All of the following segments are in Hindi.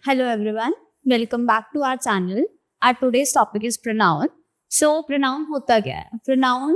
Hello everyone, welcome back to our channel. Our today's topic is pronoun. So pronoun होता क्या है? Pronoun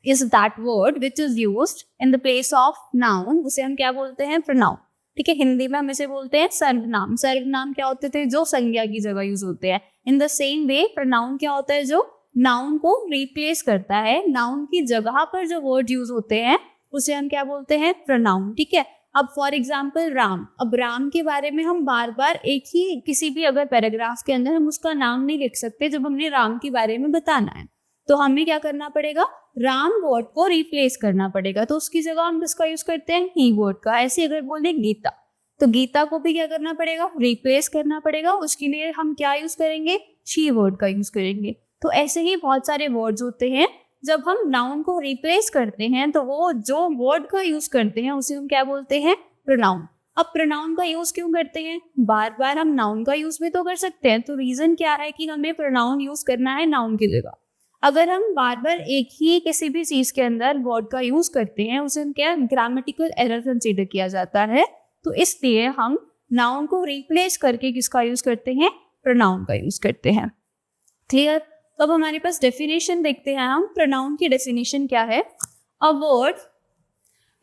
is that word which is used in the place of noun. उसे हम क्या बोलते हैं? Pronoun. ठीक है, हिंदी में हम इसे बोलते हैं सर्वनाम. सर्वनाम क्या होते थे? जो संज्ञा की जगह यूज होते हैं. In the same way pronoun क्या होता है? जो नाउन को रिप्लेस करता है. नाउन की जगह पर जो वर्ड यूज होते हैं उसे हम क्या बोलते हैं? pronoun. ठीक है. अब फॉर एग्जाम्पल राम. अब राम के बारे में हम बार बार एक ही किसी भी अगर पैराग्राफ के अंदर हम उसका नाम नहीं लिख सकते जब हमने राम के बारे में बताना है. तो हमें क्या करना पड़ेगा? राम वर्ड को रिप्लेस करना पड़ेगा. तो उसकी जगह हम किसका यूज करते हैं? ही वर्ड का. ऐसे अगर बोले गीता, तो गीता को भी क्या करना पड़ेगा? रिप्लेस करना पड़ेगा. उसके लिए हम क्या यूज करेंगे? शी वर्ड का यूज करेंगे. तो ऐसे ही बहुत सारे वर्ड्स होते हैं. जब हम नाउन को रिप्लेस करते हैं तो वो जो वर्ड का यूज करते हैं उसे हम क्या बोलते हैं? प्रोनाउन. अब प्रोनाउन का यूज क्यों करते हैं? बार बार हम नाउन का यूज भी तो कर सकते हैं. तो रीजन क्या है कि हमें प्रोनाउन यूज करना है नाउन की जगह. अगर हम बार बार एक ही किसी भी चीज के अंदर वर्ड का यूज करते हैं उसे हम क्या ग्रामेटिकल एरर कंसीडर किया जाता है. तो इसलिए हम नाउन को रिप्लेस करके किसका यूज करते हैं? प्रोनाउन का यूज करते हैं. क्लियर? तो अब हमारे पास डेफिनेशन देखते हैं हम. प्रोनाउन की डेफिनेशन क्या है? A word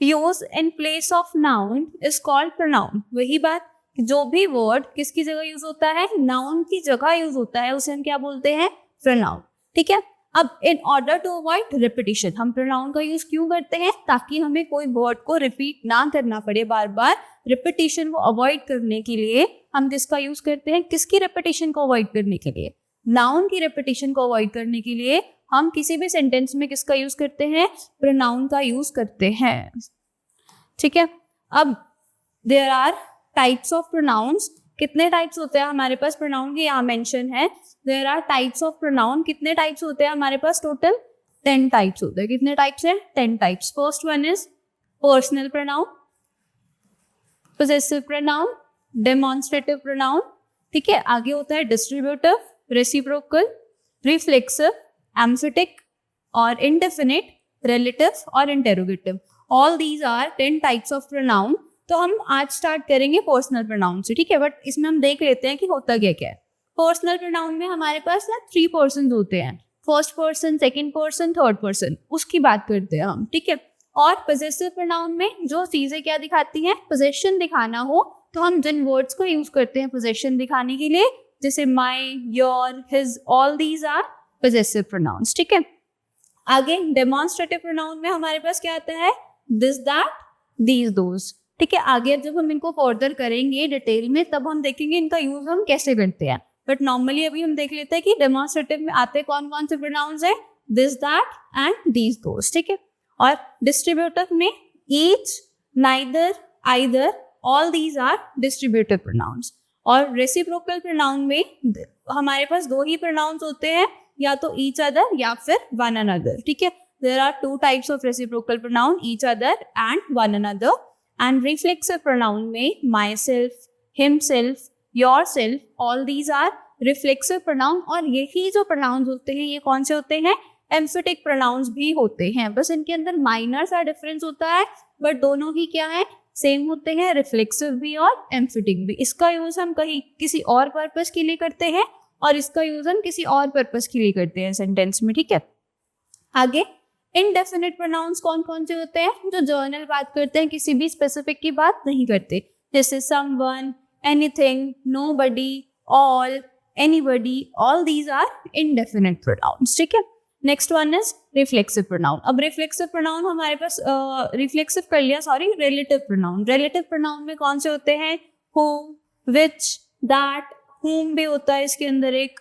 use in place of noun is called pronoun. वही बात, जो भी वर्ड किसकी जगह यूज होता है? नाउन की जगह यूज होता है उसे हम क्या बोलते हैं? प्रोनाउन. ठीक है. अब in order to avoid repetition, हम प्रोनाउन का यूज क्यों करते हैं? ताकि हमें कोई वर्ड को रिपीट ना करना पड़े बार बार. रिपीटिशन को अवॉइड करने के लिए हम किसका यूज करते हैं? किसकी रिपीटिशन को अवॉइड करने के लिए? नाउन की रिपीटिशन को अवॉइड करने के लिए हम किसी भी सेंटेंस में किसका यूज करते हैं? प्रोनाउन का यूज करते हैं. ठीक है. अब there are types of pronouns. कितने टाइप्स होते हैं हमारे पास प्रोनाउन के? यहाँ मेंशन है. There are types of pronoun. कितने टाइप्स होते हैं हमारे पास? टोटल 10 टाइप्स होते हैं. कितने टाइप्स हैं? 10 types. First one is personal pronoun, possessive pronoun, demonstrative pronoun. ठीक है. आगे होता है डिस्ट्रीब्यूटिव, रेसिप्रोकल, रिफ्लेक्सिव, एम्फेटिक और इंडेफिनिट, रिलेटिव और interrogative. All these are 10 types of pronoun. तो हम आज स्टार्ट करेंगे पर्सनल प्रोनाउन से. ठीक है. बट इसमें हम देख लेते हैं कि होता क्या क्या है. पर्सनल प्रोनाउन में हमारे पास ना 3 पर्सन होते हैं. First person, second person, third person. उसकी बात करते हैं हम. ठीक है. और पोजेसिव प्रोनाउन में जो चीजें क्या दिखाती हैं? पोजेशन दिखाना हो तो हम जिन वर्ड्स को यूज करते हैं पोजेशन दिखाने के लिए, जैसे my, your, his, all these are possessive pronouns. ठीक है. आगे डेमोन्स्ट्रेटिव प्रोनाउन में हमारे पास क्या आता है? This, that, these, those. ठीक है. आगे जब हम इनको फर्दर करेंगे डिटेल में तब हम देखेंगे इनका यूज हम कैसे करते हैं. बट नॉर्मली अभी हम देख लेते हैं कि डेमोन्स्ट्रेटिव में आते कौन कौन से प्रोनाउंस है? This, that and these, those. ठीक है. और डिस्ट्रीब्यूटिव में each, neither, either, all these are distributive pronouns. और रेसिप्रोकल प्रोनाउन में हमारे पास 2 ही प्रोनाउंस होते हैं, या तो ईच अदर या फिर वन अनदर. ठीक है. There are 2 types of reciprocal pronoun, each other and one another. And reflexive pronoun में myself, himself, yourself, all these are reflexive pronoun. और यही जो प्रोनाउंस होते हैं ये कौन से होते हैं? एम्फेटिक प्रोनाउंस भी होते हैं. बस इनके अंदर माइनर सा डिफरेंस होता है, बट दोनों ही क्या है? सेम होते हैं. रिफ्लेक्सिव भी और एम्फेटिक भी. इसका यूज हम कहीं किसी और पर्पस के लिए करते हैं और इसका यूज हम किसी और पर्पस के लिए करते हैं सेंटेंस में. ठीक है. आगे इनडेफिनिट प्रोनाउंस कौन कौन से होते हैं? जो जर्नल बात करते हैं, किसी भी स्पेसिफिक की बात नहीं करते, जैसे someone, anything, nobody, all, anybody. All these are indefinite pronouns. ठीक है. Next one is reflexive pronoun. अब रिफ्लेक्सिव प्रोनाउन हमारे पास रिफ्लेक्सिव कर लिया, sorry, relative pronoun. Relative pronoun में कौन से होते हैं? हु, विच, दैट, हुम भी होता है इसके अंदर एक,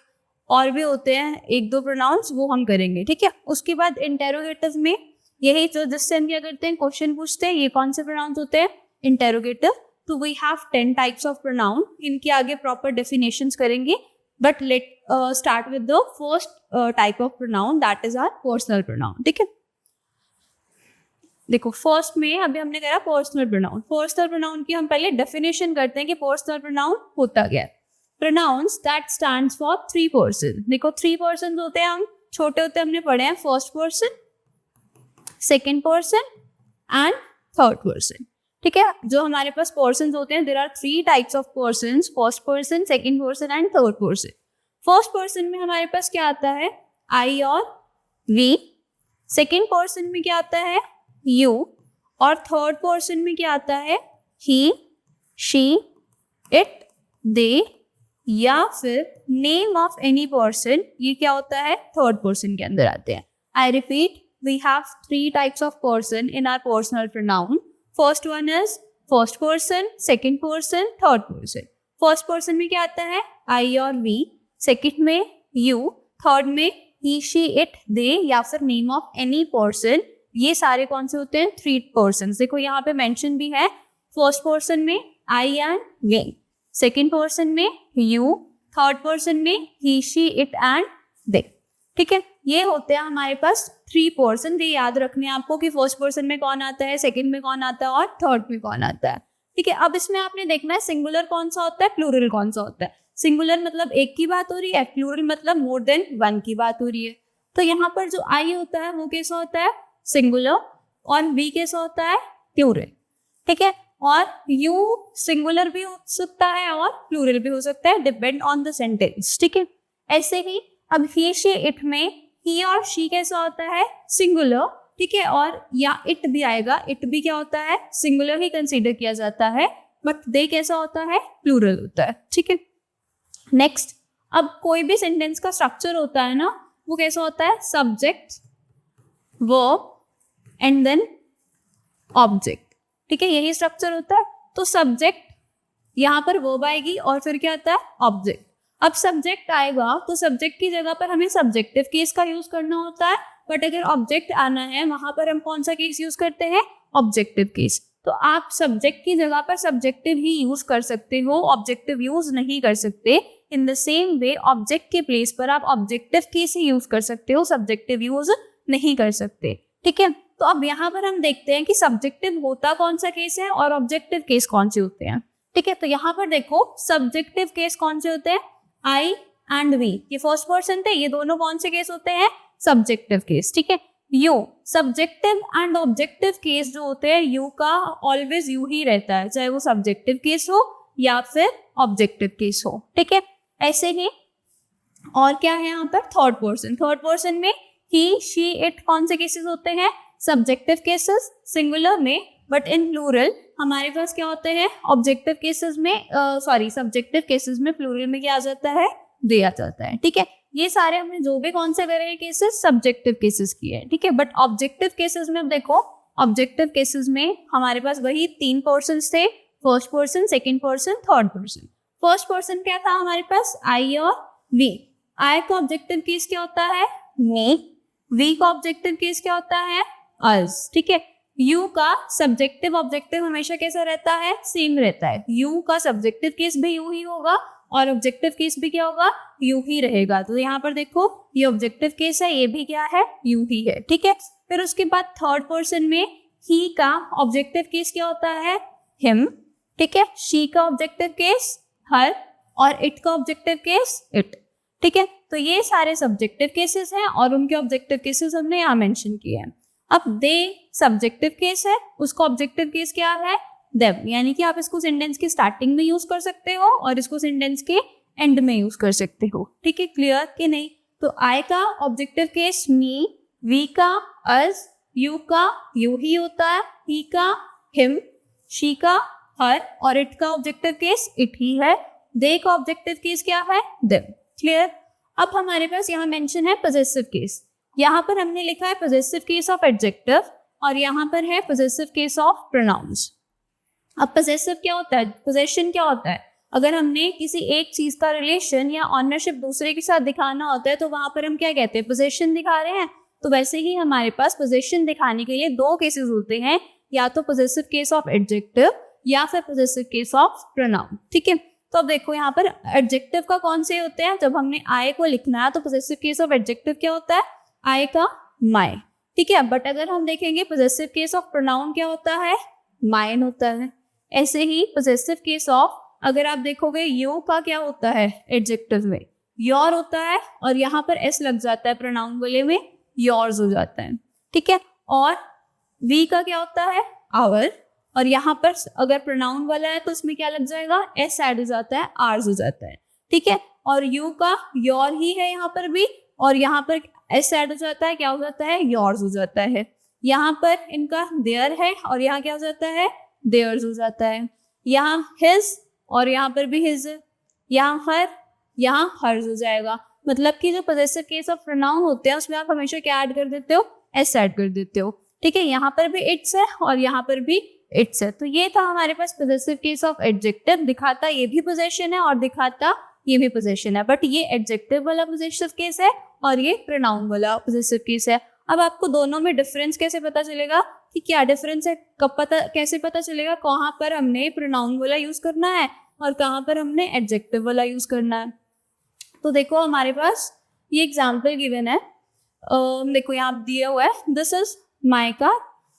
और भी होते हैं 1-2 प्रोनाउंस, वो हम करेंगे. ठीक है. उसके बाद इंटेरोगेटिव में यही जो जिससे हम क्या करते हैं? क्वेश्चन पूछते हैं. ये कौन से प्रोनाउंस होते हैं? इंटेरोगेटिव. तो we have 10 types of pronoun. इनके आगे प्रॉपर डेफिनेशंस करेंगे. But let's start with the first type of pronoun, that is our personal pronoun. ठीक है. देखो फर्स्ट में अभी हमने करा पर्सनल प्रोनाउन. पर्सनल प्रोनाउन की हम पहले डेफिनेशन करते हैं कि पर्सनल प्रोनाउन होता क्या है. Pronouns that stands for 3 person. देखो 3 पर्सन होते हैं. हम छोटे होते हमने पढ़े हैं first person, second person and third person. ठीक है, जो हमारे पास पर्सन होते हैं, there are 3 types of person, first person, second person and third person. First person में हमारे पास क्या आता है, आई और वी। सेकंड पर्सन में क्या आता है, यू। और थर्ड पर्सन में क्या आता है, ही, शी, इट, दे, या फिर नेम ऑफ एनी पर्सन। ये क्या होता है, थर्ड पर्सन के अंदर आते हैं। I repeat, we have 3 types of person in our personal pronoun. First one is first person, second person, third person. First person में क्या आता है, आई और वी। सेकंड में यू। थर्ड में ही, शी, इट, दे, या फिर नेम ऑफ एनी पर्सन। ये सारे कौन से होते हैं, 3 पर्सन। देखो यहाँ पे मेंशन भी है, फर्स्ट पर्सन में आई एंड वी, सेकंड पर्सन में यू, थर्ड पर्सन में he, she, it and they. ठीक है, ये होते हैं हमारे पास 3 पर्सन। ये याद रखने हैं आपको कि फर्स्ट पर्सन में कौन आता है, सेकंड में कौन आता है और थर्ड में कौन आता है। ठीक है, अब इसमें आपने देखना है सिंगुलर कौन सा होता है, प्लूरल कौन सा होता है। सिंगुलर मतलब एक की बात हो रही है, प्लूरल मतलब मोर देन 1 की बात हो रही है। तो यहाँ पर जो आई होता है वो कैसा होता है, सिंगुलर, और वी कैसा होता है, प्लूरल। ठीक है, और यू सिंगुलर भी हो सकता है और प्लूरल भी हो सकता है, डिपेंड ऑन द सेंटेंस। ठीक है, ऐसे ही अब ही, शी, इट में ही और शी कैसा होता है, सिंगुलर। ठीक है, और या इट भी आएगा, इट भी क्या होता है, सिंगुलर ही कंसीडर किया जाता है, बट दे कैसा होता है, प्लूरल होता है। ठीक है, नेक्स्ट, अब कोई भी सेंटेंस का स्ट्रक्चर होता है ना, वो कैसा होता है, subject, verb and then object. ठीक है, यही स्ट्रक्चर होता है। तो सब्जेक्ट, यहाँ पर वर्ब आएगी और फिर क्या आता है, ऑब्जेक्ट। अब सब्जेक्ट आएगा तो सब्जेक्ट की जगह पर हमें सब्जेक्टिव केस का यूज करना होता है, बट अगर ऑब्जेक्ट आना है वहां पर हम कौन सा केस यूज करते हैं, ऑब्जेक्टिव केस। तो आप सब्जेक्ट की जगह पर सब्जेक्टिव ही यूज कर सकते हो, ऑब्जेक्टिव यूज नहीं कर सकते। In the same way object के प्लेस पर आप ऑब्जेक्टिव केस ही यूज कर सकते हो, सब्जेक्टिव यूज नहीं कर सकते। ठीक है, तो अब यहाँ पर हम देखते हैं कि सब्जेक्टिव होता कौन सा केस है और ऑब्जेक्टिव केस कौन से होते हैं। ठीक है, तो यहाँ पर देखो सब्जेक्टिव केस कौन से होते हैं, आई एंड वी, ये फर्स्ट पर्सन थे, ये दोनों कौन से केस होते हैं, सब्जेक्टिव केस। ठीक है, you, subjective and objective case जो होते हैं, यू का ऑलवेज यू ही रहता है, चाहे वो सब्जेक्टिव केस हो या फिर ऑब्जेक्टिव केस हो। ठीक है, ऐसे ही और क्या है यहाँ पर, थर्ड पर्सन। थर्ड पर्सन में ही, शी, इट कौन से केसेस होते हैं, सब्जेक्टिव केसेस सिंगुलर में, बट इन प्लूरल हमारे पास क्या होते हैं, ऑब्जेक्टिव केसेस में सब्जेक्टिव केसेस में प्लूरल में क्या आ जाता है, दे आ जाता है। ठीक है, ये सारे हमने जो भी कौन से करे केसेस, सब्जेक्टिव केसेस किए हैं। ठीक है, बट ऑब्जेक्टिव केसेस में अब देखो, ऑब्जेक्टिव केसेस में हमारे पास वही 3 पर्सन थे, first person, second person, third person. First person क्या था हमारे पास, आई और वी। आई का ऑब्जेक्टिव केस क्या होता है, मी। वी का ऑब्जेक्टिव केस क्या होता है, अस। ठीक है, यू का सब्जेक्टिव ऑब्जेक्टिव हमेशा कैसा रहता है, सेम रहता है। यू का सब्जेक्टिव केस भी यू ही होगा और ऑब्जेक्टिव केस भी क्या होगा, यू ही रहेगा। तो यहाँ पर देखो ये ऑब्जेक्टिव केस है, ये भी क्या है, यू ही है। ठीक है, फिर उसके बाद थर्ड पर्सन में ही का ऑब्जेक्टिव केस क्या होता है, हिम। ठीक है, शी का ऑब्जेक्टिव केस हर, और इट का ऑब्जेक्टिव केस इट। ठीक है, तो ये सारे सब्जेक्टिव केसेस हैं और उनके ऑब्जेक्टिव केसेस हमने यहाँ मेंशन किए हैं। अब दे सब्जेक्टिव केस है, उसका ऑब्जेक्टिव केस क्या है, देम, यानी कि आप इसको सेंटेंस की स्टार्टिंग में यूज कर सकते हो और इसको सेंटेंस के एंड में यूज कर सकते हो। ठीक है, क्लियर कि नहीं। तो आई का ऑब्जेक्टिव केस मी, वी का अस, यू का यू ही होता है, ही का हिम, शी का हर, और इट का ऑब्जेक्टिव केस इट ही है। दे का ऑब्जेक्टिव केस क्या है, देम। क्लियर। अब हमारे पास यहाँ मेंशन है पोजेसिव केस। यहाँ पर हमने लिखा है पोजेसिव केस ऑफ एडजेक्टिव और यहाँ पर है पोजेसिव केस ऑफ प्रोनाउंस। अब पोजेसिव क्या होता है, पोजेशन क्या होता है, अगर हमने किसी एक चीज का रिलेशन या ऑनरशिप दूसरे के साथ दिखाना होता है तो वहां पर हम क्या कहते हैं, पोजेशन दिखा रहे हैं। तो वैसे ही हमारे पास पोजेशन दिखाने के लिए 2 केसेस होते हैं, या तो पोजेसिव केस ऑफ एडजेक्टिव या फिर पोजेसिव केस ऑफ प्रोनाउन। ठीक है, तो अब देखो यहाँ पर एडजेक्टिव का कौन से होते हैं, जब हमने आई को लिखना है तो पोजेसिव केस ऑफ एडजेक्टिव क्या होता है, आई का माय। ठीक है, बट अगर हम देखेंगे पोजेसिव केस ऑफ प्रोनाउन क्या होता है, माइन होता है। ऐसे ही पोजेसिव केस ऑफ, अगर आप देखोगे यू का क्या होता है एडजेक्टिव में, योर होता है, और यहाँ पर एस लग जाता है प्रोनाउन वाले में, योर्स हो जाता है। ठीक है, और वी का क्या होता है, आवर, और यहाँ पर अगर प्रोनाउन वाला है तो उसमें क्या लग जाएगा, एस ऐड हो जाता है, आर्स हो जाता है, ठीक है। और यू का योर ही है यहाँ पर भी, और यहाँ पर एस ऐड हो जाता है, क्या हो जाता है, योर्स हो जाता है। यहाँ पर इनका देयर है और यहाँ क्या हो जाता है, देयर्स हो जाता है। यहाँ हिज और यहाँ पर भी हिज, यहाँ हर, यहाँ हर्स हो जाएगा। मतलब कि जो पॉसेसिव केस ऑफ प्रोनाउन होते हैं उसमें आप हमेशा क्या ऐड कर देते हो, एस ऐड कर देते हो, ठीक है। यहाँ पर भी इट्स है और यहाँ पर भी इट्स है। तो ये था हमारे पास पॉसेसिव केस ऑफ एडजेक्टिव, दिखाता ये भी पोजेशन है और दिखाता ये भी पोजेशन है, बट ये एडजेक्टिव वाला पॉसेसिव केस है और ये प्रोनाउन वाला पॉसेसिव केस है। अब आपको दोनों में डिफरेंस कैसे पता चलेगा कि क्या डिफरेंस है, कब पता, कैसे पता चलेगा कहाँ पर हमने प्रोनाउन वाला यूज करना है और कहाँ पर हमने एडजेक्टिव वाला यूज करना है। तो देखो हमारे पास ये एग्जाम्पल गिवन है, देखो यहाँ दिया हुआ है, दिस इज माई कार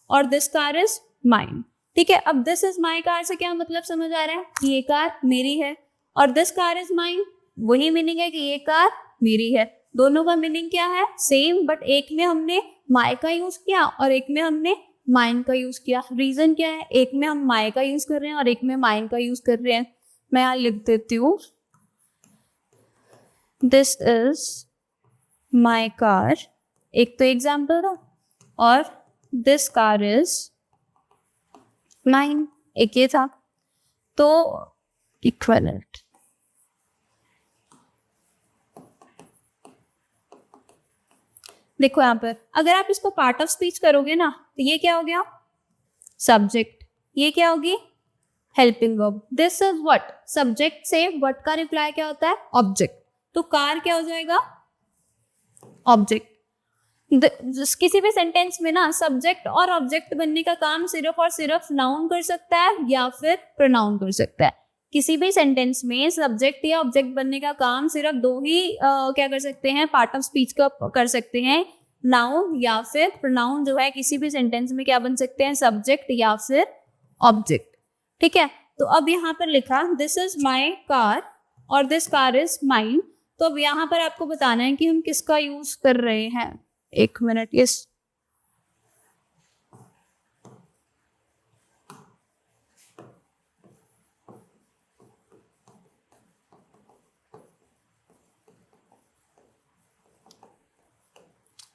और दिस कार इज माइन, ठीक है। अब दिस इज माई कार से क्या मतलब समझ आ रहा है कि ये कार मेरी है, और दिस कार इज माइन वही मीनिंग है कि ये कार मेरी है। दोनों का मीनिंग क्या है, सेम, बट एक में हमने माई का यूज किया और एक में हमने माइन का यूज किया। रीजन क्या है, एक में हम माई का यूज कर रहे हैं और एक में माइन का यूज कर रहे हैं। मैं यहाँ लिख देती हूँ, दिस इज माई कार, एक तो एग्जाम्पल था, और दिस कार इज माइन, एक ये था। तो इक्विवेलेंट, देखो यहाँ पर अगर आप इसको पार्ट ऑफ स्पीच करोगे ना तो ये क्या हो गया, सब्जेक्ट, ये क्या होगी, helping verb. This is what, subject से व्हाट का रिप्लाई क्या होता है, ऑब्जेक्ट। तो कार क्या हो जाएगा, ऑब्जेक्ट। किसी भी सेंटेंस में ना सब्जेक्ट और ऑब्जेक्ट बनने का काम सिर्फ और सिर्फ नाउन कर सकता है या फिर प्रोनाउन कर सकता है। किसी भी सेंटेंस में सब्जेक्ट या ऑब्जेक्ट बनने का काम सिर्फ दो ही क्या कर सकते हैं, पार्ट ऑफ स्पीच का कर सकते हैं, नाउन या फिर प्रोनाउन जो है किसी भी सेंटेंस में क्या बन सकते हैं, सब्जेक्ट या फिर ऑब्जेक्ट, ठीक है। तो अब यहाँ पर लिखा दिस इज माई कार और दिस कार इज माइन। तो अब यहाँ पर आपको बताना है कि हम किसका यूज कर रहे हैं। एक मिनट, यस,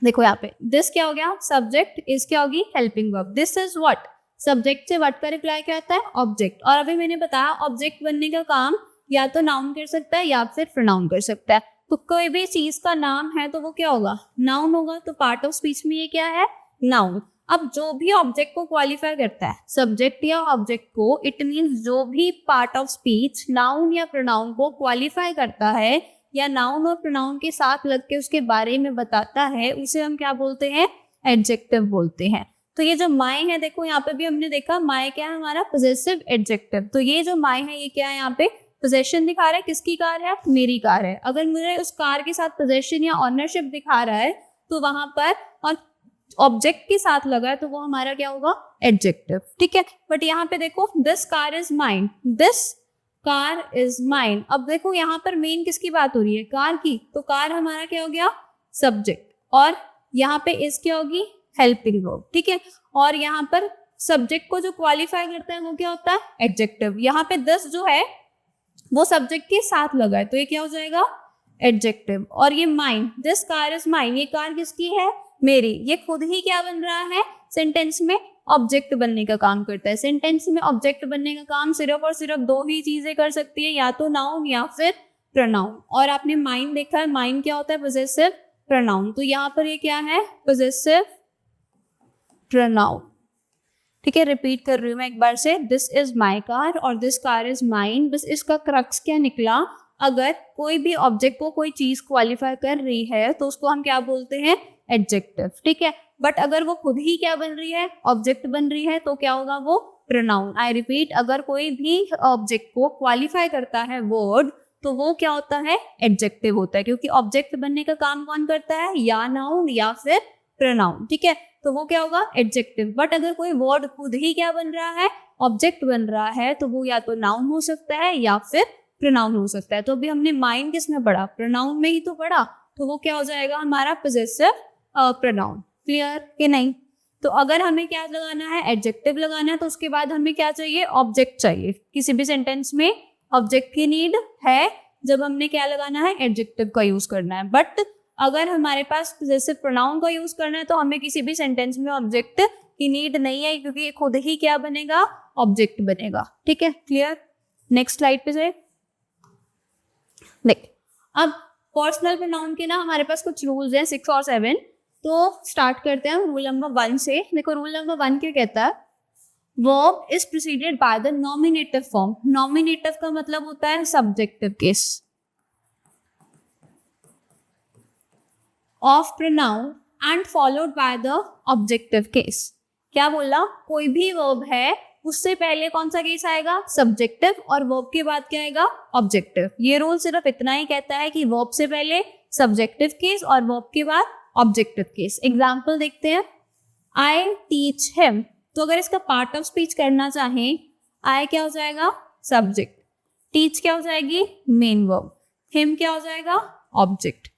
देखो यहाँ पे दिस क्या हो गया, सब्जेक्ट, इज क्या होगी, helping verb. This is what, subject से व्हाट का रिप्लाई क्या आता है, ऑब्जेक्ट। और अभी मैंने बताया ऑब्जेक्ट बनने का काम या तो नाउन कर सकता है या फिर प्रोनाउन कर सकता है। तो कोई भी चीज का नाम है तो वो क्या होगा, नाउन होगा। तो पार्ट ऑफ स्पीच में ये क्या है, नाउन। अब जो भी ऑब्जेक्ट को क्वालिफाई करता है, सब्जेक्ट या ऑब्जेक्ट को, इट मीन्स जो भी पार्ट ऑफ स्पीच नाउन या प्रोनाउन को क्वालिफाई करता है या नाउन और प्रोनाउन के साथ लग के उसके बारे में बताता है, उसे हम क्या बोलते हैं, एडजेक्टिव बोलते हैं। तो ये जो माई है, देखो यहाँ पे भी हमने देखा माई क्या है, हमारा पॉसेसिव एडजेक्टिव। तो ये जो माई है ये क्या है, यहाँ पे पोजेशन दिखा रहा है, किसकी कार है, मेरी कार है। अगर मुझे उस कार के साथ पोजेशन या ऑनरशिप दिखा रहा है तो वहां पर और ऑब्जेक्ट के साथ लगा है तो वो हमारा क्या होगा, एडजेक्टिव, ठीक है। बट यहाँ पे देखो this car is mine, this car is mine. अब देखो यहाँ पर मेन किसकी बात हो रही है, कार की। तो कार हमारा क्या हो गया, सब्जेक्ट, और यहाँ पे इज क्या होगी, हेल्पिंग वर्ब, ठीक है। और यहाँ पर सब्जेक्ट को जो क्वालिफाई करता है वो क्या होता है, एडजेक्टिव। यहाँ पे दिस जो है वो सब्जेक्ट के साथ लगा है तो ये क्या हो जाएगा, एडजेक्टिव। और ये mine, this car is mine, ये कार किसकी है, मेरी। ये खुद ही क्या बन रहा है, सेंटेंस में ऑब्जेक्ट बनने का काम करता है। सेंटेंस में ऑब्जेक्ट बनने का काम सिर्फ और सिर्फ दो ही चीजें कर सकती है, या तो नाउन या फिर प्रोनाउन। और आपने माइन देखा है, माइन क्या होता है, पॉसेसिव प्रोनाउन। तो यहाँ पर ये क्या है, पॉसेसिव प्रोनाउन, ठीक है। रिपीट कर रही हूँ मैं एक बार से, दिस इज माई कार और दिस कार इज माइन। बस इसका क्रक्स क्या निकला, अगर कोई भी ऑब्जेक्ट को कोई चीज क्वालिफाई कर रही है तो उसको हम क्या बोलते हैं, एडजेक्टिव, ठीक है। बट अगर वो खुद ही क्या बन रही है, ऑब्जेक्ट बन रही है, तो क्या होगा वो प्रोनाउन। आई रिपीट, अगर कोई भी ऑब्जेक्ट को क्वालिफाई करता है वर्ड तो वो क्या होता है, एडजेक्टिव होता है, क्योंकि ऑब्जेक्ट बनने का काम कौन करता है, या नाउन या फिर प्रोनाउन, ठीक है। तो वो क्या होगा, एडजेक्टिव। बट अगर कोई वर्ड खुद ही क्या बन रहा है, ऑब्जेक्ट बन रहा है, तो वो या तो नाउन हो सकता है या फिर प्रोनाउन हो सकता है। तो अभी हमने माइन किस में पढ़ा, प्रोनाउन में ही तो पढ़ा, तो वो क्या हो जाएगा हमारा पॉसेसिव प्रोनाउन। क्लियर कि नहीं। तो अगर हमें क्या लगाना है, एडजेक्टिव लगाना है, तो उसके बाद हमें क्या चाहिए, ऑब्जेक्ट चाहिए। किसी भी सेंटेंस में ऑब्जेक्ट की नीड है जब हमने क्या लगाना है, एडजेक्टिव का यूज करना है। बट अगर हमारे पास जैसे प्रोनाउन का यूज करना है तो हमें किसी भी सेंटेंस में ऑब्जेक्ट की नीड नहीं है, क्योंकि ये खुद ही क्या बनेगा, ऑब्जेक्ट बनेगा। ठीक है, क्लियर। नेक्स्ट स्लाइड पे से देख, अब पर्सनल प्रोनाउन के ना हमारे पास कुछ रूल्स हैं, 6 और 7। तो स्टार्ट करते हैं रूल नंबर 1 से। देखो रूल नंबर 1 क्या कहता है, verb is preceded by the nominative form. Nominative का मतलब होता है subjective case of pronoun and followed by the objective case. क्या बोला, कोई भी वर्ब है उससे पहले कौन सा केस आएगा, सब्जेक्टिव, और वर्ब के बाद क्या आएगा, ऑब्जेक्टिव। ये रूल सिर्फ इतना ही कहता है कि वर्ब से पहले सब्जेक्टिव केस और वर्ब के बाद ऑब्जेक्टिव केस। एग्जाम्पल देखते हैं, आई टीच हिम। तो अगर इसका पार्ट ऑफ स्पीच करना चाहें, आई क्या हो जाएगा, सब्जेक्ट, टीच क्या हो जाएगी, मेन वर्ब, हिम क्या हो जाएगा, ऑब्जेक्ट।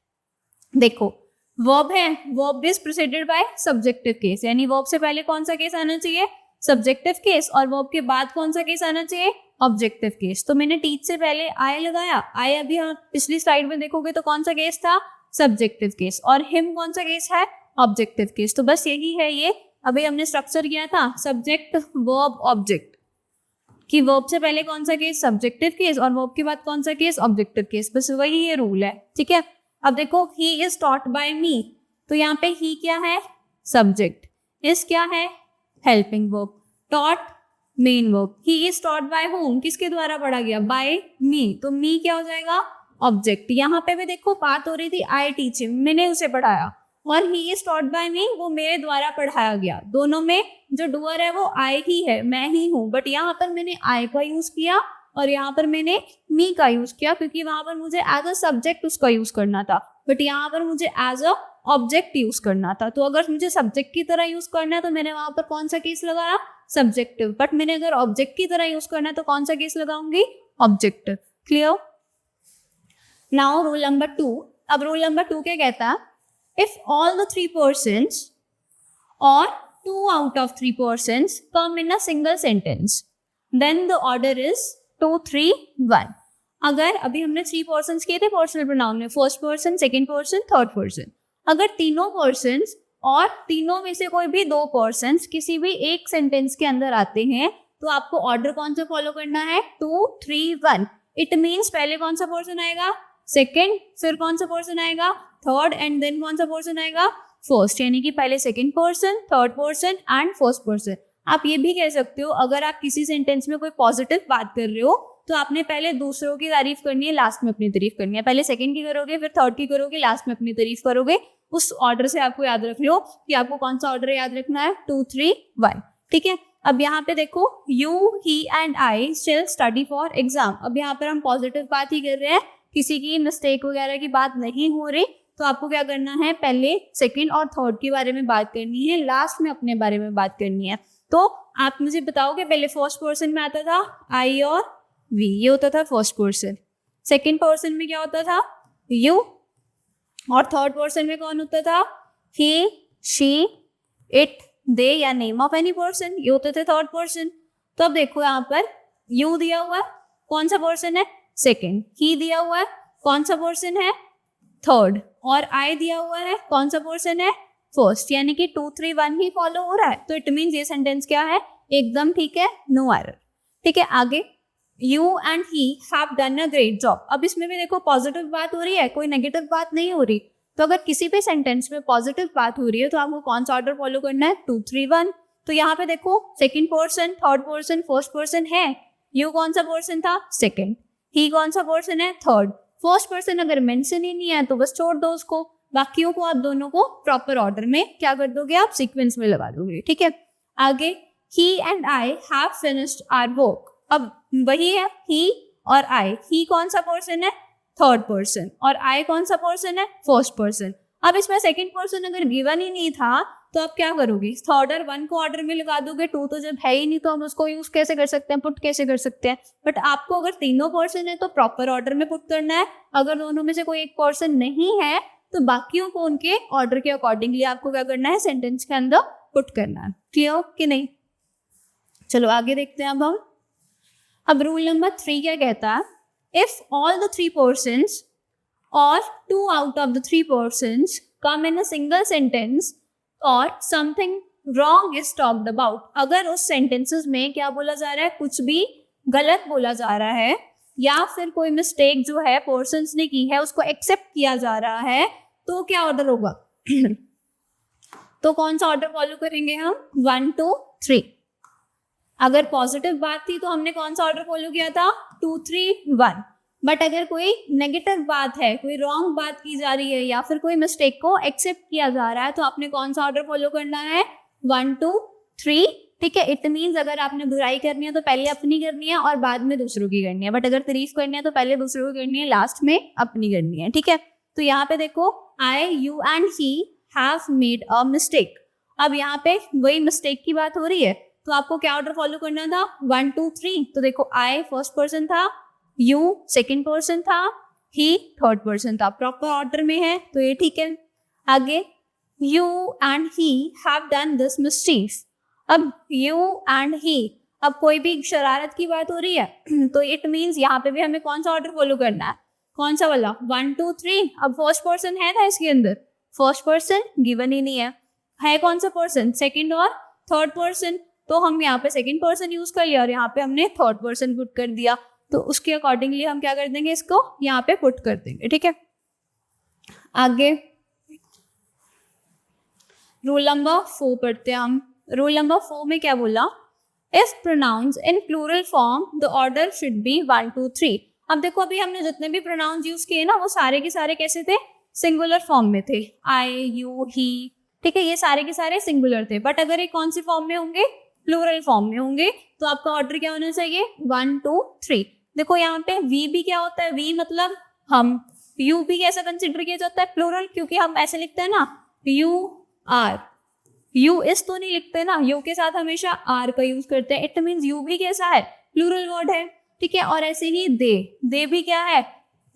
देखो वर्ब है, verb is preceded by subjective case, यानी वर्ब से पहले कौन सा केस आना चाहिए, सब्जेक्टिव केस, और वर्ब के बाद कौन सा केस आना चाहिए, ऑब्जेक्टिव केस। तो मैंने टीच से पहले आई लगाया, आई अभी हम पिछली स्लाइड में देखोगे तो कौन सा केस था, सब्जेक्टिव केस, और हिम कौन सा केस है, ऑब्जेक्टिव केस। तो बस यही है, ये अभी हमने स्ट्रक्चर किया था, सब्जेक्ट वर्ब ऑब्जेक्ट, कि वर्ब से पहले कौन सा केस, सब्जेक्टिव केस, और वर्ब के बाद कौन सा केस, ऑब्जेक्टिव केस। बस वही ये रूल है। ठीक है, अब देखो ही इज टॉट बाय मी, तो यहाँ पे ही क्या है, सब्जेक्ट, इज क्या है, helping verb, taught main verb, he is taught by home, किसके द्वारा पढ़ा गया, बाय मी, तो मी क्या हो जाएगा, ऑब्जेक्ट। यहाँ पे भी देखो बात हो रही थी आई टीच हिम, मैंने उसे पढ़ाया, और ही इज टॉट बाय मी, वो मेरे द्वारा पढ़ाया गया। दोनों में जो डूअर है वो आई ही है, मैं ही हूँ, बट यहाँ पर मैंने आई का यूज किया और यहाँ पर मैंने मी का यूज किया, क्योंकि वहां पर मुझे एज अ सब्जेक्ट उसका यूज करना था, बट यहाँ पर मुझे एज अ ऑब्जेक्ट यूज करना था। तो अगर मुझे सब्जेक्ट की तरह यूज करना है तो मैंने वहां पर कौन सा केस लगाया, सब्जेक्टिव, बट मैंने अगर ऑब्जेक्ट की तरह यूज करना है तो कौन सा केस लगाऊंगी, objective. Clear. Now rule number 2। अब रूल नंबर 2 क्या कहता है, if all the 3 persons or 2 out of 3 persons come in a single sentence, then the order is 2 3 1। अगर अभी हमने 3 persons किए थे पर्सनल प्रोनाउन में, first person, second person, third person, अगर तीनों पर्सन्स और तीनों में से कोई भी 2 पर्सन्स किसी भी एक सेंटेंस के अंदर आते हैं, तो आपको ऑर्डर कौन सा फॉलो करना है, 2 3 1। इट मीन्स पहले कौन सा पर्सन आएगा, सेकंड, फिर कौन सा पर्सन आएगा, थर्ड, एंड देन कौन सा पर्सन आएगा, फर्स्ट। यानी कि पहले second person, third person and first person. आप ये भी कह सकते हो, अगर आप किसी सेंटेंस में कोई पॉजिटिव बात कर रहे हो तो आपने पहले दूसरों की तारीफ करनी है, लास्ट में अपनी तारीफ करनी है। पहले सेकंड की करोगे, फिर थर्ड की करोगे, लास्ट में अपनी तारीफ करोगे। उस ऑर्डर से आपको याद रख लो कि आपको कौन सा ऑर्डर याद रखना है, 2 3 1। ठीक है, अब यहाँ पे देखो, you he and I still study for exam. अब यहाँ पर हम पॉजिटिव बात ही कर रहे हैं, किसी की मिस्टेक वगैरह की बात नहीं हो रही। तो आपको क्या करना है, पहले सेकंड और थर्ड के बारे में बात करनी है, लास्ट में अपने बारे में बात करनी है। तो आप मुझे बताओगे, पहले फर्स्ट पर्सन में आता था आई और वी, ये होता था फर्स्ट पर्सन। सेकंड पर्सन में क्या होता था, यू, और थर्ड पर्सन में कौन होता था, ही, शी, इट, दे, या नेम ऑफ एनी पर्सन, ये होते थे थर्ड पर्सन। तो अब देखो यहाँ पर यू दिया हुआ है, कौन सा पर्सन है, सेकंड, ही दिया हुआ है, कौन सा पर्सन है, थर्ड, और आई दिया हुआ है, कौन सा पर्सन है, फर्स्ट। यानी कि 2 3 1 ही फॉलो हो रहा है। तो इट मीन्स ये सेंटेंस क्या है, एकदम ठीक है, नो एरर। ठीक है, आगे, you and he have done a great job. अब इसमें भी देखो पॉजिटिव बात हो रही है, कोई नेगेटिव बात नहीं हो रही। तो अगर किसी भी सेंटेंस में पॉजिटिव बात हो रही है तो आपको कौन सा ऑर्डर फॉलो करना है, 2 3 1। तो यहाँ पे देखो second person, third person, first person है, यू कौन सा पर्सन था, सेकंड, ही कौन सा पर्सन है, थर्ड, फर्स्ट पर्सन अगर मेंशन ही नहीं है तो बस छोड़ दो उसको, बाकियों को आप दोनों को प्रॉपर ऑर्डर में क्या कर दोगे, आप सीक्वेंस में लगा दोगे। ठीक है, आगे, ही and I have finished our work. अब वही है, ही और आई, ही कौन सा पर्सन है, थर्ड पर्सन, और आई कौन सा पर्सन है, फर्स्ट पर्सन। अब इसमें सेकंड पर्सन अगर गिवन ही नहीं था तो आप क्या करोगे, थर्ड और 1 को ऑर्डर में लगा दोगे। 2 तो जब है ही नहीं तो हम उसको यूज कैसे कर सकते हैं, पुट कैसे कर सकते हैं। बट आपको अगर तीनों पर्सन है तो प्रॉपर ऑर्डर में पुट करना है। अगर दोनों में से कोई एक पर्सन नहीं है तो बाकियों को उनके ऑर्डर के अकॉर्डिंगली आपको क्या करना है, सेंटेंस के अंदर पुट करना है। क्लियर कि नहीं? चलो आगे देखते हैं अब रूल नंबर 3 क्या कहता है, इफ ऑल द 3 पर्सन्स और 2 out of the 3 persons come in a single sentence और something wrong is talked about, अगर उस सेंटेंसेस में क्या बोला जा रहा है, कुछ भी गलत बोला जा रहा है या फिर कोई मिस्टेक जो है पर्सन्स ने की है उसको एक्सेप्ट किया जा रहा है, तो क्या ऑर्डर होगा? तो कौन सा ऑर्डर फॉलो करेंगे हम? 1 2 3। अगर पॉजिटिव बात थी तो हमने कौन सा ऑर्डर फॉलो किया था? 2 3 1। बट अगर कोई नेगेटिव बात है, कोई रॉन्ग बात की जा रही है या फिर कोई मिस्टेक को एक्सेप्ट किया जा रहा है, तो आपने कौन सा ऑर्डर फॉलो करना है? 1 2 3। ठीक है, इट मीन्स अगर आपने बुराई करनी है तो पहले अपनी करनी है और बाद में दूसरों की करनी है, बट अगर तारीफ करनी है तो पहले दूसरों की करनी है, लास्ट में अपनी करनी है। ठीक है, तो यहाँ पे देखो I you and he have made a mistake. अब यहाँ पे वही मिस्टेक की बात हो रही है, तो आपको क्या ऑर्डर फॉलो करना था? 1 2 3। तो देखो आई फर्स्ट पर्सन था, यू सेकंड पर्सन था, ही थर्ड पर्सन था, प्रॉपर ऑर्डर में है, तो ये ठीक है। आगे you and he have done this mistake. अब यू एंड ही, अब कोई भी शरारत की बात हो रही है तो इट मीन्स यहाँ पे भी हमें कौन सा ऑर्डर फॉलो करना है? कौन सा वाला? 1 2 3। अब फर्स्ट पर्सन है ना इसके अंदर, फर्स्ट पर्सन गिवन ही नहीं है कौन सा पर्सन? सेकंड और थर्ड पर्सन, तो हम यहाँ पे सेकंड पर्सन यूज कर लिया और यहाँ पे हमने थर्ड पर्सन पुट कर दिया, तो उसके अकॉर्डिंगली हम क्या कर देंगे, इसको यहाँ पे पुट कर देंगे। ठीक है, आगे रूल नंबर 4 पढ़ते हैं हम। रूल नंबर 4 में क्या बोला? If pronouns in plural form the order should be 1 2 3। अब देखो अभी हमने जितने भी प्रोनाउंस यूज किए ना वो सारे के सारे कैसे थे? सिंगुलर फॉर्म में थे, आई यू ही। ठीक है, ये सारे के सारे सिंगुलर थे, बट अगर ये कौन सी फॉर्म में होंगे? प्लूरल फॉर्म में होंगे, तो आपका ऑर्डर क्या होना चाहिए? 1 2 3। देखो यहाँ पे वी भी क्या होता है? वी मतलब हम। यू भी कैसा कंसिडर किया जाता है? प्लूरल, क्योंकि हम ऐसे लिखते हैं ना, यू आर। यू इस तो नहीं लिखते ना, यू के साथ हमेशा आर का यूज करते हैं, इट मीन्स यू भी कैसा है? प्लूरल वर्ड है। ठीक है, और ऐसे ही दे भी क्या है?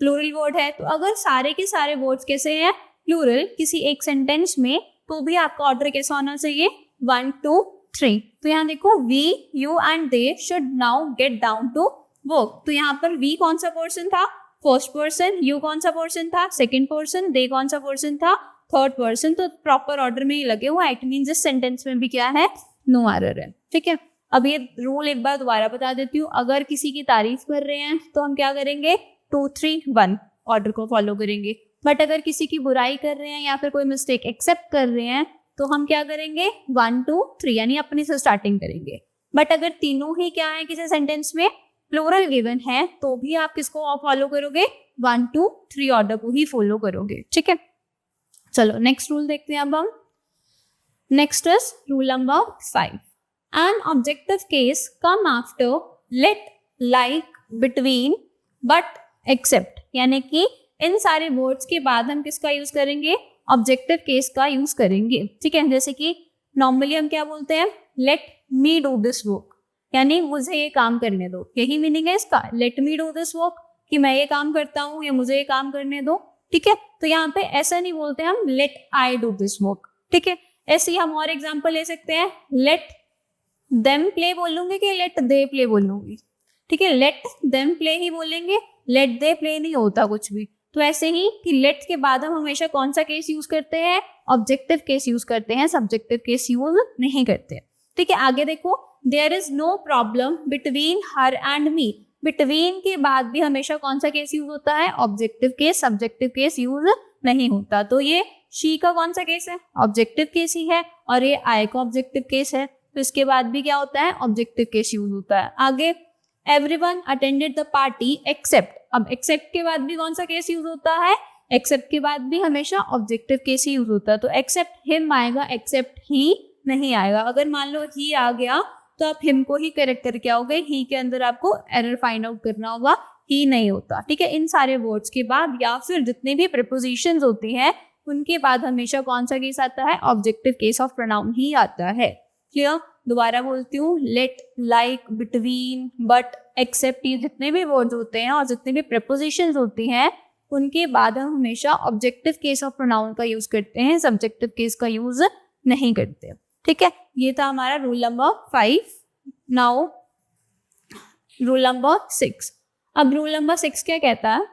प्लूरल वर्ड है। तो अगर सारे के सारे वर्ड्स कैसे हैं? प्लूरल, किसी एक सेंटेंस में, तो भी आपका ऑर्डर कैसा होना चाहिए? 1 2 3। तो यहाँ देखो we you and they should now get down to work. तो यहाँ पर वी कौन सा पर्सन था? First person. यू कौन सा पर्सन था? Second person. दे कौन सा पर्सन था? Third person. तो प्रॉपर ऑर्डर में ही लगे हुआ, इट मीन्स इस सेंटेंस में भी क्या है? नो एरर है। ठीक है, अब ये रूल एक बार दोबारा बता देती हूँ। अगर किसी की तारीफ कर रहे हैं तो हम क्या करेंगे? 2 3 1 ऑर्डर को फॉलो करेंगे। बट अगर किसी की बुराई कर रहे हैं या फिर कोई मिस्टेक एक्सेप्ट कर रहे हैं तो हम क्या करेंगे? 1 2 3, यानी अपने से स्टार्टिंग करेंगे। बट अगर तीनों ही क्या है किसी सेंटेंस में प्लूरल गिवन है, तो भी आप किसको फॉलो करोगे? 1 2 3 ऑर्डर को ही फॉलो करोगे। ठीक है, चलो नेक्स्ट रूल देखते हैं अब हम। Next is rule number 5। An objective case come after let, like, between, but, except, यानी कि इन सारे वर्ड्स के बाद हम किसका यूज करेंगे? ऑब्जेक्टिव केस का यूज करेंगे। ठीक है, जैसे कि नॉर्मली हम क्या बोलते हैं? Let me do this work, यानी मुझे ये काम करने दो। यही मीनिंग है इसका, let me do this work, कि मैं ये काम करता हूँ या मुझे ये काम करने दो। ठीक है, तो यहाँ पे ऐसा नहीं बोलते हम let I do this work. ठीक है, ऐसे ही हम और एग्जांपल ले सकते हैं, लेट देम प्ले बोलूंगी कि लेट दे प्ले बोलूंगी? ठीक है, लेट देम प्ले ही बोलेंगे, लेट दे प्ले नहीं होता कुछ भी। तो ऐसे ही कि लेट के बाद हम हमेशा कौन सा केस यूज करते हैं? ऑब्जेक्टिव केस यूज करते हैं, सब्जेक्टिव केस यूज नहीं करते। ठीक है, आगे देखो, there is no problem between her and me. Between के बाद भी हमेशा कौन सा केस यूज होता है? Objective case, subjective case use नहीं होता। तो ये शी का कौन सा केस है? ऑब्जेक्टिव केस ही है, और ये आई का ऑब्जेक्टिव केस है, तो इसके बाद भी क्या होता है? ऑब्जेक्टिव केस यूज होता है। आगे everyone attended the party except. अब एक्सेप्ट के बाद भी कौन सा केस यूज होता है? एक्सेप्ट के बाद भी हमेशा ऑब्जेक्टिव केस ही यूज होता है। तो एक्सेप्ट हिम आएगा, एक्सेप्ट ही नहीं आएगा। अगर मान लो ही आ गया तो आप हिम को ही करेक्ट करके आओगे, ही के अंदर आपको एरर फाइंड आउट करना होगा, ही नहीं होता। ठीक है, इन सारे वर्ड्स के बाद या फिर जितने भी प्रीपोजिशंस होती हैं उनके बाद हमेशा कौन सा केस आता है? ऑब्जेक्टिव केस ऑफ प्रोनाउन ही आता है। क्लियर? दोबारा बोलती हूँ, let, like, between, but, except, ये जितने भी वर्ड्स होते हैं और जितने भी प्रीपोजिशंस होती हैं उनके बाद हम हमेशा ऑब्जेक्टिव केस ऑफ प्रोनाउन का यूज करते हैं, सब्जेक्टिव केस का यूज नहीं करते। ठीक है, ये था हमारा rule number 5। Now rule number 6। अब रूल नंबर 6 क्या कहता है?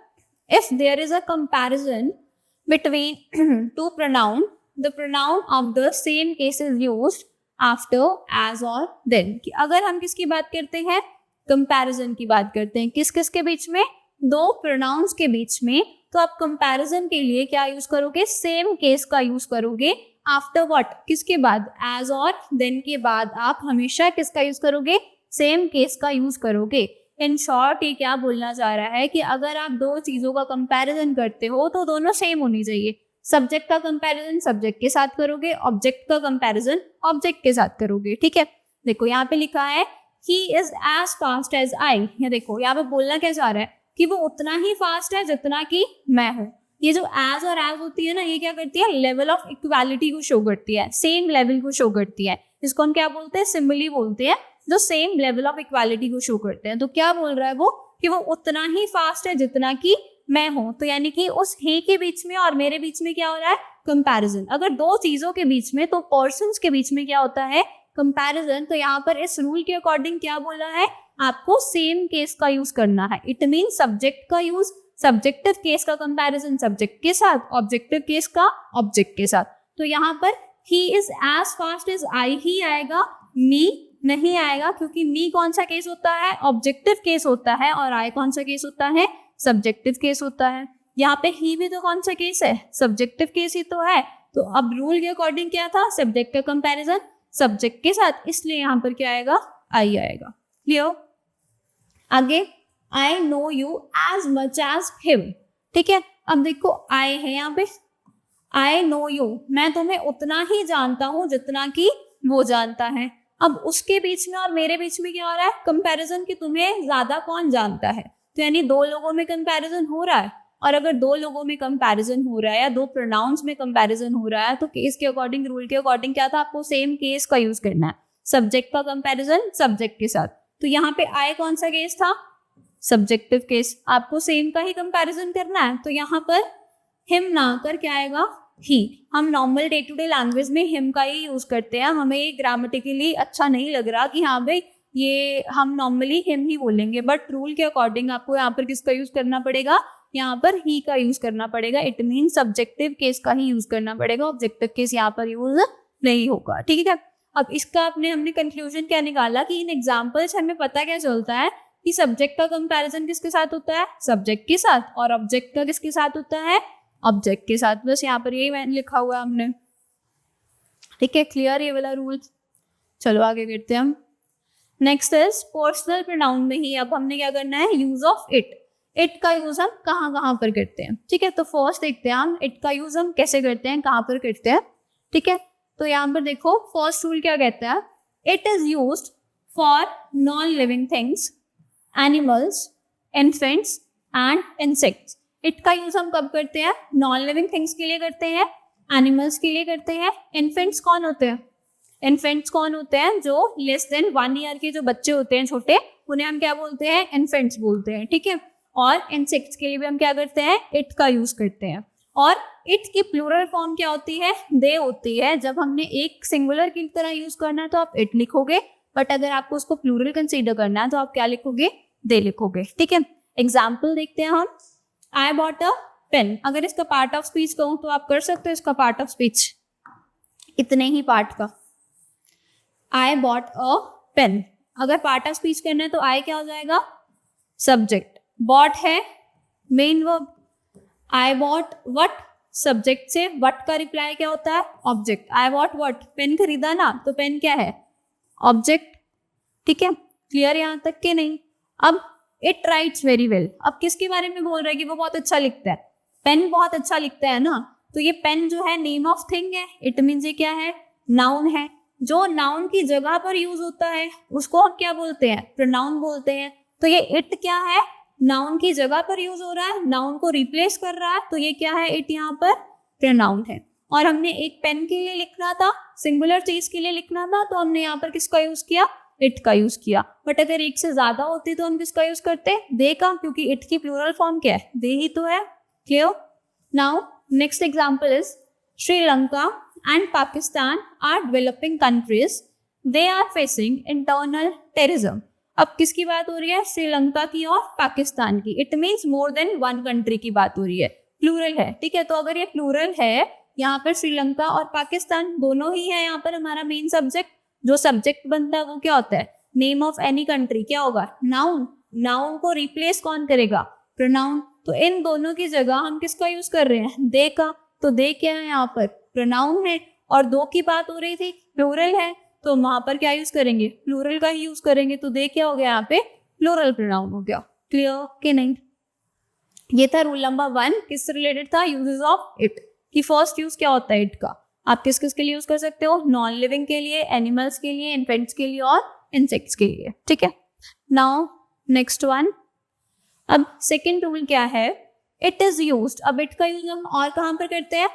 If there is a comparison between two pronoun, the pronoun of the same case is used after, as और देन। कि अगर हम किसकी बात करते हैं? कंपैरिजन की बात करते हैं। किस किस के बीच में? दो प्रोनाउंस के बीच में। तो आप कंपैरिजन के लिए क्या यूज करोगे? सेम केस का यूज करोगे। After what? किसके बाद? एज और देन के बाद आप हमेशा किसका यूज करोगे? सेम केस का यूज करोगे। इन शॉर्ट ये क्या बोलना चाह रहा है कि अगर आप दो चीजों का कंपैरिजन करते हो तो दोनों सेम होनी चाहिए। सब्जेक्ट का कंपैरिजन सब्जेक्ट के साथ करोगे, ऑब्जेक्ट का कंपैरिजन ऑब्जेक्ट के साथ करोगे। ठीक है, देखो यहाँ पे लिखा है he is as fast as I. ये देखो यहाँ पे बोलना क्या चाह रहा है कि वो उतना ही फास्ट है जितना कि मैं हूँ। ये जो एज और एज होती है ना, ये क्या करती है? लेवल ऑफ इक्वालिटी को शो करती है, सेम लेवल को शो करती है। इसको हम क्या बोलते हैं? सिमिली बोलते हैं, जो सेम लेवल ऑफ इक्वालिटी को शो करते हैं। तो क्या बोल रहा है वो? कि वो उतना ही फास्ट है जितना कि मैं हूं। तो यानी कि उस ही के बीच में और मेरे बीच में क्या हो रहा है? कंपैरिजन। अगर दो चीजों के बीच में, तो पर्सन्स के बीच में क्या होता है? कंपैरिजन। तो यहाँ पर इस रूल के अकॉर्डिंग क्या बोला है? आपको सेम केस का यूज करना है। इट मीन सब्जेक्ट का यूज, सब्जेक्टिव केस का कंपैरिजन सब्जेक्ट के साथ, ऑब्जेक्टिव केस का ऑब्जेक्ट के साथ। तो यहाँ पर he is as fast as I ही आएगा, मी नहीं आएगा, क्योंकि मी कौन सा केस होता है? ऑब्जेक्टिव केस होता है, और आई कौन सा केस होता है? सब्जेक्टिव केस होता है। यहाँ पे ही भी तो कौन सा केस है? सब्जेक्टिव केस ही तो है। तो अब रूल के अकॉर्डिंग क्या था? सब्जेक्ट का कंपैरिजन सब्जेक्ट के साथ, इसलिए यहाँ पर क्या आएगा? आई आएगा। क्लियर? आगे, I know you as much as him. ठीक है, अब देखो आई है यहाँ पे, आई नो यू, मैं तुम्हें उतना ही जानता हूं जितना कि वो जानता है। अब उसके बीच में और मेरे बीच में क्या हो रहा है? कंपैरिजन, कि तुम्हें ज्यादा कौन जानता है। तो यानी दो लोगों में कंपैरिजन हो रहा है। और अगर दो लोगों में कंपैरिजन हो रहा है या दो प्रोनाउंस में कंपैरिजन हो रहा है, तो केस के अकॉर्डिंग, रूल के अकॉर्डिंग क्या था? आपको सेम केस का यूज करना है। सब्जेक्ट का कंपैरिजन सब्जेक्ट के साथ। तो यहाँ पे आई कौन सा केस था? Subjective case. आपको सेम का ही कंपैरिजन करना है। तो यहाँ पर हिम ना कर क्या आएगा? ही। हम normal day to day language में हिम का ही यूज करते हैं। हमें ये ग्रामेटिकली अच्छा नहीं लग रहा कि हाँ भाई ये हम नॉर्मली हिम ही बोलेंगे, बट रूल के अकॉर्डिंग आपको यहाँ पर किसका यूज करना पड़ेगा? यहाँ पर ही का यूज करना पड़ेगा। इट मीन सब्जेक्टिव केस का ही यूज करना पड़ेगा, ऑब्जेक्टिव केस यहाँ पर यूज नहीं होगा। ठीक है, अब इसका हमने कंक्लूजन क्या निकाला कि इन एग्जाम्पल्स हमें पता क्या चलता है कि सब्जेक्ट का कंपैरिजन किसके साथ होता है? सब्जेक्ट के साथ। और ऑब्जेक्ट का किसके साथ होता है? ऑब्जेक्ट के साथ। बस यहाँ पर यही लिखा हुआ है हमने। ठीक है, क्लियर ये वाला रूल? चलो आगे करते हैं हम। नेक्स्ट इज पर्सनल प्रोनाउन में ही अब हमने क्या करना है? Use of it. इट का यूज हम कहाँ कहाँ पर करते हैं? ठीक है, तो फर्स्ट देखते हैं हम इट का यूज हम कैसे करते हैं, कहाँ पर करते हैं। ठीक है, तो यहाँ पर देखो फर्स्ट रूल क्या कहता है? It is used for non living things, animals, infants and insects. It का यूज हम कब करते हैं? नॉन लिविंग थिंग्स के लिए करते हैं, एनिमल्स के लिए करते हैं। इन्फेंट्स कौन होते हैं? इन्फेंट्स कौन होते हैं? जो लेस देन 1 ईयर के जो बच्चे होते हैं छोटे, उन्हें हम क्या बोलते हैं? इन्फेंट्स बोलते हैं। ठीक है, और इंसेक्ट्स के लिए भी हम क्या करते हैं? इट का यूज करते हैं। और इट की प्लूरल फॉर्म क्या होती है? दे होती है। जब हमने एक सिंगुलर की तरह यूज करना है तो आप इट लिखोगे, बट अगर आपको उसको प्लूरल कंसीडर करना है तो आप क्या लिखोगे? दे लिखोगे। ठीक है, एग्जाम्पल देखते हैं हम। I bought a pen. अगर इसका पार्ट ऑफ स्पीच कहूँ तो आप कर सकते हो इसका पार्ट ऑफ स्पीच, इतने ही पार्ट का। I bought a pen. अगर पार्ट ऑफ स्पीच करना है तो आई क्या हो जाएगा? सब्जेक्ट। बॉट है main verb. I bought what, subject से व्हाट का रिप्लाई क्या होता है? Object. I bought what, pen खरीदा ना, तो पेन क्या है? ऑब्जेक्ट। ठीक है, क्लियर यहाँ तक के नहीं? अब इट राइट्स वेरी वेल। अब किसके बारे में बोल रहा है कि वो बहुत अच्छा लिखता है? पेन बहुत अच्छा लिखता है ना, तो ये पेन जो है नेम ऑफ थिंग है। इट मीन्स ये क्या है? नाउन है। जो नाउन की जगह पर यूज होता है उसको हम क्या बोलते हैं? प्रोनाउन बोलते हैं। तो ये इट क्या है? नाउन की जगह पर यूज हो रहा है, नाउन को रिप्लेस कर रहा है, तो ये क्या है? इट यहाँ पर प्रोनाउन है। और हमने एक पेन के लिए लिखना था, सिंगुलर चीज के लिए लिखना था, तो हमने यहाँ पर किसका यूज किया? इट का यूज किया। बट अगर एक से ज्यादा होती तो हम किसका यूज करते? दे का, क्योंकि इट की प्लूरल फॉर्म क्या है? दे ही तो है। Clear? Now next example is Sri Lanka and Pakistan are developing countries. They are facing internal terrorism. अब किसकी बात हो रही है? श्रीलंका की और पाकिस्तान की. It means more than one country की बात हो रही है. प्लूरल है, ठीक है. तो अगर ये प्लूरल है, यहाँ पर श्रीलंका और पाकिस्तान दोनों ही है. यहाँ पर हमारा मेन सब्जेक्ट, जो सब्जेक्ट बनता है वो क्या होता है? Name of any country. क्या होगा? नाउन. नाउन को रिप्लेस कौन करेगा? प्रोनाउन. तो इन दोनों की जगह हम किसका यूज कर रहे हैं? दे का. तो दे क्या है? यहाँ पर प्रोनाउन है. और दो की बात हो रही थी, प्लूरल है, तो वहां पर क्या यूज करेंगे? प्लूरल का ही यूज करेंगे. तो दे क्या हो गया? यहाँ पे प्लूरल प्रोनाउन हो गया. क्लियर कि नहीं? ये था रूल नंबर 1. किससे रिलेटेड था? Uses of it. कि फर्स्ट यूज क्या होता है इट का? आप किस किस के लिए यूज कर सकते हो? नॉन लिविंग के लिए, एनिमल्स के लिए, इन्फेंट्स के लिए और इंसेक्ट्स के लिए. ठीक है. Now next one. अब सेकेंड रूल क्या है? It is used. अब इट का यूज हम और कहाँ पर करते हैं?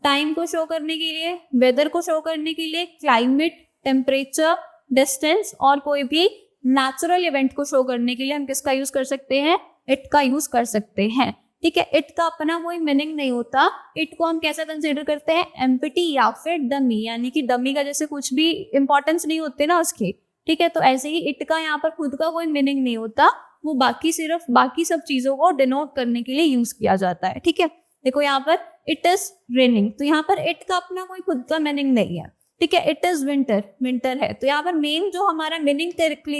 टाइम को शो करने के लिए, वेदर को शो करने के लिए, क्लाइमेट, टेम्परेचर, डिस्टेंस और कोई भी नेचुरल इवेंट को शो करने के लिए हम किसका यूज कर सकते हैं? इट का यूज कर सकते हैं. ठीक है. इट का अपना कोई मीनिंग नहीं होता. इट को हम कैसा कंसिडर करते हैं? एम्प्टी या फिर डमी. यानी कि डमी का जैसे कुछ भी इंपॉर्टेंस नहीं होते ना उसके. ठीक है. तो ऐसे ही इट का यहाँ पर खुद का कोई मीनिंग नहीं होता. वो सिर्फ बाकी सब चीजों को डिनोट करने के लिए यूज किया जाता है. ठीक है. देखो यहाँ पर इट इज रेनिंग. तो यहाँ पर इट का अपना कोई खुद का मीनिंग नहीं है. ठीक है. It is winter. विंटर है. तो यहाँ पर मेन जो हमारा मीनिंग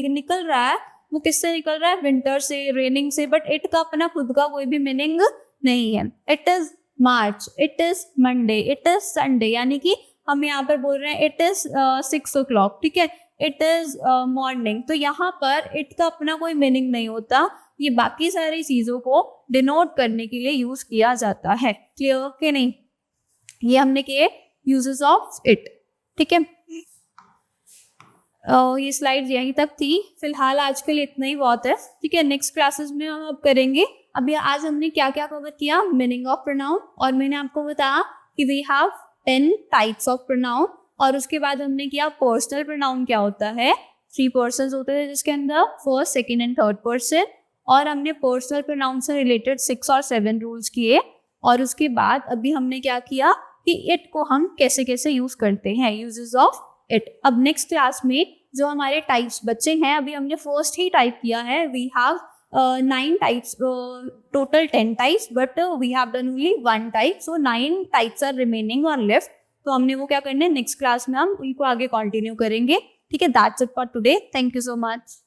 निकल रहा है वो किससे निकल रहा है? विंटर से, रेनिंग से. बट इट का अपना खुद का कोई भी मीनिंग नहीं है. It is March, it is Monday, it is Sunday. यानी कि हम यहाँ पर बोल रहे हैं इट इज 6 o'clock. ठीक है. It is morning. तो यहाँ पर इट का अपना कोई मीनिंग नहीं होता. ये बाकी सारी चीजों को डिनोट करने के लिए यूज किया जाता है. क्लियर कि नहीं? ये हमने किए यूजेस ऑफ इट. ठीक है. ये स्लाइड यहीं तक थी. फिलहाल आज के लिए इतना ही बहुत है. ठीक है. नेक्स्ट क्लासेस में हम अब करेंगे. अभी आज हमने क्या क्या कवर किया? Meaning of pronoun. और मैंने आपको बताया कि we have 10 types of pronoun. और उसके बाद हमने किया पर्सनल प्रोनाउन क्या होता है. 3 पर्सन्स होते थे जिसके अंदर first, second and third person. और हमने पर्सनल प्रोनाउन से रिलेटेड 6 और 7 रूल्स किए. और उसके बाद अभी हमने क्या किया कि इट को हम कैसे कैसे यूज करते हैं, यूजेस ऑफ इट. अब नेक्स्ट क्लास में जो हमारे टाइप्स बचे हैं, अभी हमने फर्स्ट ही टाइप किया है. We have 9 types, total 10 types, but we have done only 1 type. So 9 types are remaining और लेफ्ट. तो हमने वो क्या करना है, नेक्स्ट क्लास में हम उनको आगे कंटिन्यू करेंगे. ठीक है. That's it for today. Thank you so much.